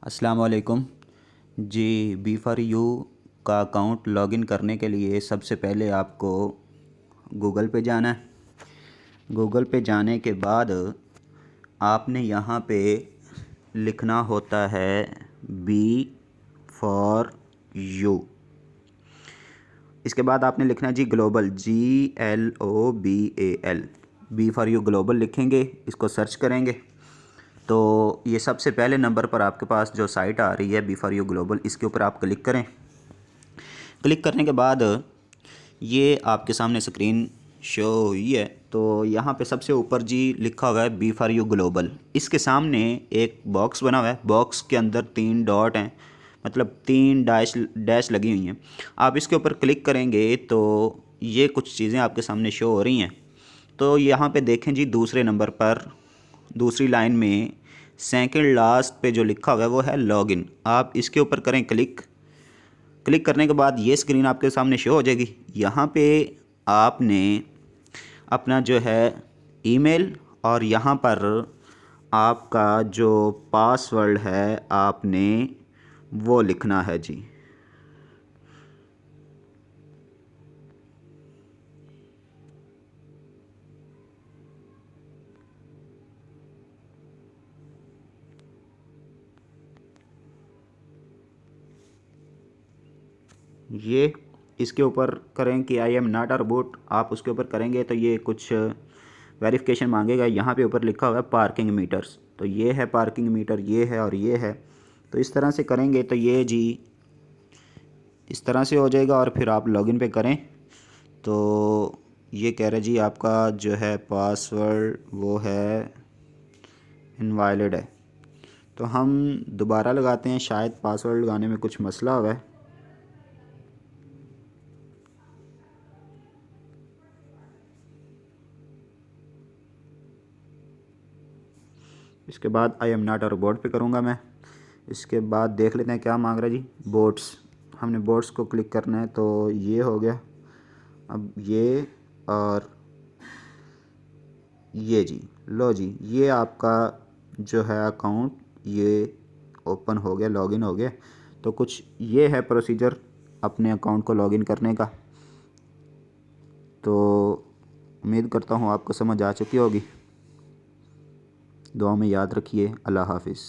अस्सलाम वालेकुम जी। B for you का अकाउंट लॉगिन करने के लिए सबसे पहले आपको गूगल पे जाना है। गूगल पे जाने के बाद आपने यहाँ पे लिखना होता है बी फॉर यू। इसके बाद आपने लिखना है जी global, GLOBAL, B for you global लिखेंगे। इसको सर्च करेंगे तो ये सबसे पहले नंबर पर आपके पास जो साइट आ रही है बी फॉर यू ग्लोबल, इसके ऊपर आप क्लिक करें। क्लिक करने के बाद ये आपके सामने स्क्रीन शो हुई है। तो यहाँ पे सबसे ऊपर जी लिखा हुआ है बी फॉर यू ग्लोबल। इसके सामने एक बॉक्स बना हुआ है, बॉक्स के अंदर 3 डॉट हैं, मतलब 3 डैश लगी हुई हैं। आप इसके ऊपर क्लिक करेंगे तो ये कुछ चीज़ें आपके सामने शो हो रही हैं। तो यहाँ पे देखें जी, दूसरे नंबर पर दूसरी लाइन में सेकंड लास्ट पे जो लिखा हुआ है वो है लॉगिन। आप इसके ऊपर करें क्लिक। क्लिक करने के बाद ये स्क्रीन आपके सामने शो हो जाएगी। यहाँ पे आपने अपना जो है ईमेल और यहाँ पर आपका जो पासवर्ड है आपने वो लिखना है जी। ये इसके ऊपर करें कि I am not a robot. आप उसके ऊपर करेंगे तो ये कुछ वेरिफिकेशन मांगेगा। यहाँ पे ऊपर लिखा हुआ है पार्किंग मीटर्स, तो ये है पार्किंग मीटर, ये है और ये है। तो इस तरह से करेंगे तो ये जी इस तरह से हो जाएगा। और फिर आप लॉगिन पे करें तो ये कह रहे जी आपका जो है पासवर्ड वो है इनवैलिड है। तो हम दोबारा लगाते हैं, शायद पासवर्ड लगाने में कुछ मसला हुआ है। इसके बाद I am not a robot पे करूँगा मैं। इसके बाद देख लेते हैं क्या मांग रहा है जी। बोट्स, हमने बोट्स को क्लिक करना है तो ये हो गया। अब ये और ये जी, लो जी, ये आपका जो है अकाउंट ये ओपन हो गया, लॉगिन हो गया। तो कुछ ये है प्रोसीजर अपने अकाउंट को लॉगिन करने का। तो उम्मीद करता हूँ आपको समझ आ चुकी होगी। दुआ में याद रखिए। अल्लाह हाफिज़।